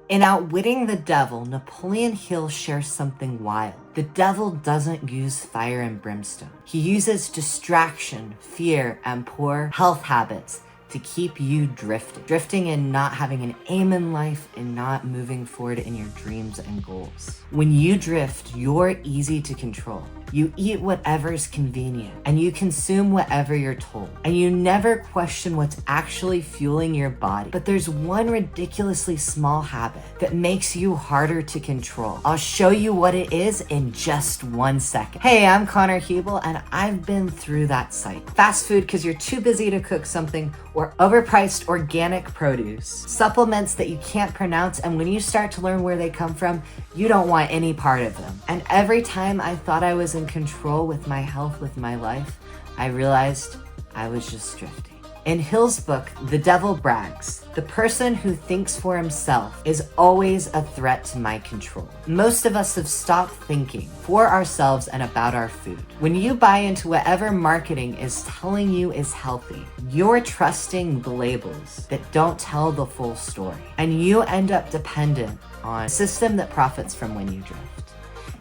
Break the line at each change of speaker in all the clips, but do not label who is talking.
In Outwitting the Devil, Napoleon Hill shares something wild. The devil doesn't use fire and brimstone. He uses distraction, fear, and poor health habits to keep you drifting and not having an aim in life and not moving forward in your dreams and goals. When you drift, you're easy to control. You eat whatever's convenient and you consume whatever you're told. And you never question what's actually fueling your body. But there's one ridiculously small habit that makes you harder to control. I'll show you what it is in just 1 second. Hey, I'm Connor Hebel and I've been through that cycle. Fast food because you're too busy to cook something, or overpriced organic produce. Supplements that you can't pronounce, and when you start to learn where they come from, you don't want any part of them. And every time I thought I was in control with my health, with my life, I realized I was just drifting. In Hill's book, The Devil Brags, the person who thinks for himself is always a threat to my control. Most of us have stopped thinking for ourselves and about our food. When you buy into whatever marketing is telling you is healthy, you're trusting the labels that don't tell the full story. And you end up dependent on a system that profits from when you drift.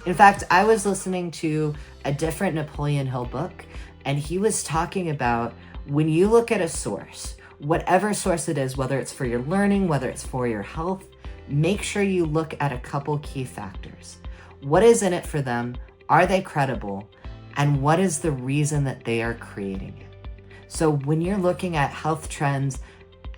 In fact, I was listening to a different Napoleon Hill book, and he was talking about when you look at a source, whatever source it is, whether it's for your learning, whether it's for your health, make sure you look at a couple key factors. What is in it for them? Are they credible? And what is the reason that they are creating it? So when you're looking at health trends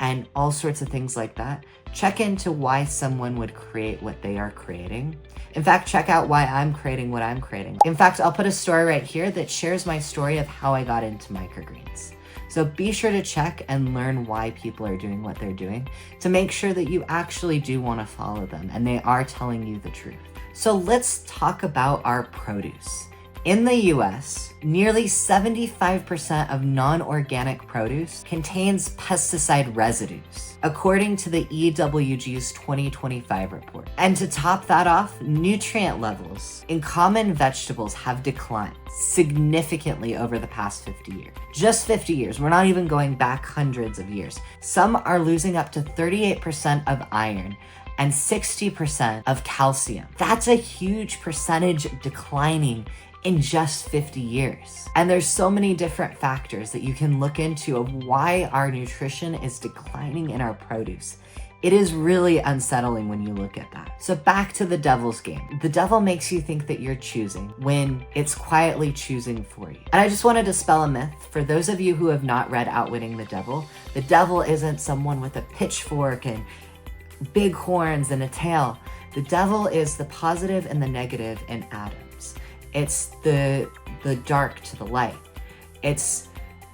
and all sorts of things like that, check into why someone would create what they are creating. In fact, check out why I'm creating what I'm creating. In fact, I'll put a story right here that shares my story of how I got into microgreens. So be sure to check and learn why people are doing what they're doing to make sure that you actually do want to follow them and they are telling you the truth. So let's talk about our produce. In the US, nearly 75% of non-organic produce contains pesticide residues, according to the EWG's 2025 report. And to top that off, nutrient levels in common vegetables have declined significantly over the past 50 years. Just 50 years. We're not even going back hundreds of years. Some are losing up to 38% of iron and 60% of calcium. That's a huge percentage declining in just 50 years. And there's so many different factors that you can look into of why our nutrition is declining in our produce. It is really unsettling when you look at that. So back to the devil's game. The devil makes you think that you're choosing when it's quietly choosing for you. And I just want to dispel a myth. For those of you who have not read Outwitting the devil isn't someone with a pitchfork and big horns and a tail. The devil is the positive and the negative in atoms. It's the dark to the light. It's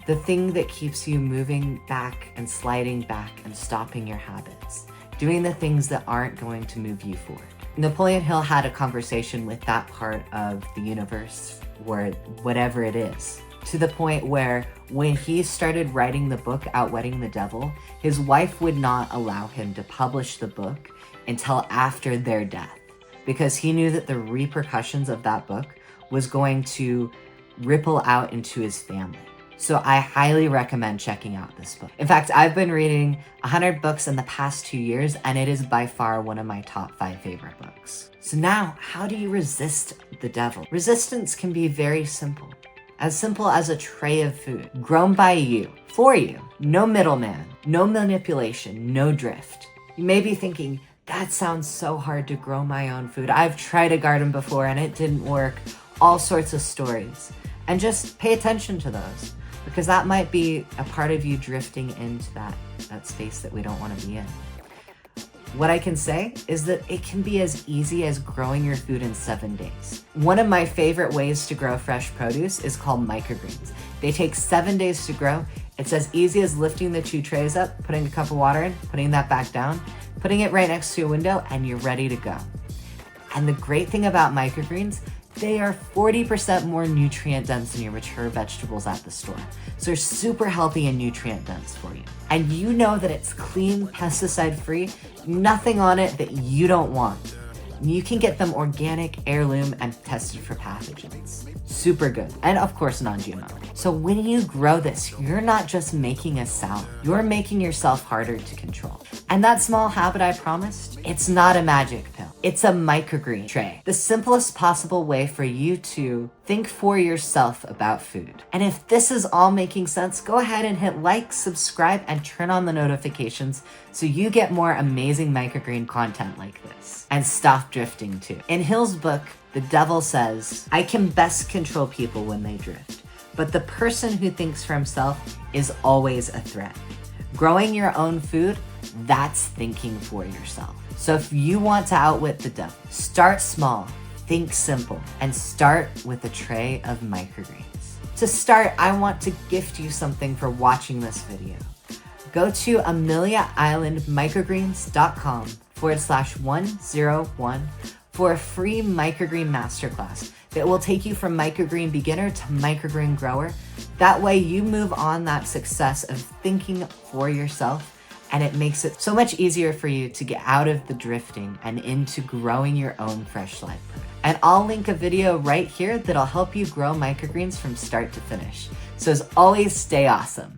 the thing that keeps you moving back and sliding back and stopping your habits, doing the things that aren't going to move you forward. Napoleon Hill had a conversation with that part of the universe, or whatever it is, to the point where when he started writing the book Outwitting the Devil, his wife would not allow him to publish the book until after their death, because he knew that the repercussions of that book was going to ripple out into his family. So I highly recommend checking out this book. In fact, I've been reading 100 books in the past 2 years, and it is by far one of my top 5 favorite books. So now, how do you resist the devil? Resistance can be very simple as a tray of food, grown by you, for you. No middleman, no manipulation, no drift. You may be thinking, that sounds so hard to grow my own food. I've tried a garden before and it didn't work. All sorts of stories. And just pay attention to those, because that might be a part of you drifting into that space that we don't want to be in. What I can say is that it can be as easy as growing your food in 7 days. One of my favorite ways to grow fresh produce is called microgreens. They take 7 days to grow. It's as easy as lifting the 2 trays up, putting a cup of water in, putting that back down, putting it right next to a window, and you're ready to go. And the great thing about microgreens, they are 40% more nutrient dense than your mature vegetables at the store. So they're super healthy and nutrient dense for you. And you know that it's clean, pesticide free, nothing on it that you don't want. You can get them organic, heirloom, and tested for pathogens. Super good. And of course, non-GMO. So when you grow this, you're not just making a salad. You're making yourself harder to control. And that small habit I promised, it's not a magic pill. It's a microgreen tray. The simplest possible way for you to think for yourself about food. And if this is all making sense, go ahead and hit like, subscribe, and turn on the notifications so you get more amazing microgreen content like this. And stop drifting too. In Hill's book, the devil says, I can best control people when they drift, but the person who thinks for himself is always a threat. Growing your own food, that's thinking for yourself. So if you want to outwit the devil, start small, think simple, and start with a tray of microgreens. To start, I want to gift you something for watching this video. Go to ameliaislandmicrogreens.com/101 for a free microgreen masterclass that will take you from microgreen beginner to microgreen grower. That way you move on that success of thinking for yourself, and it makes it so much easier for you to get out of the drifting and into growing your own fresh life. And I'll link a video right here that'll help you grow microgreens from start to finish. So as always, stay awesome.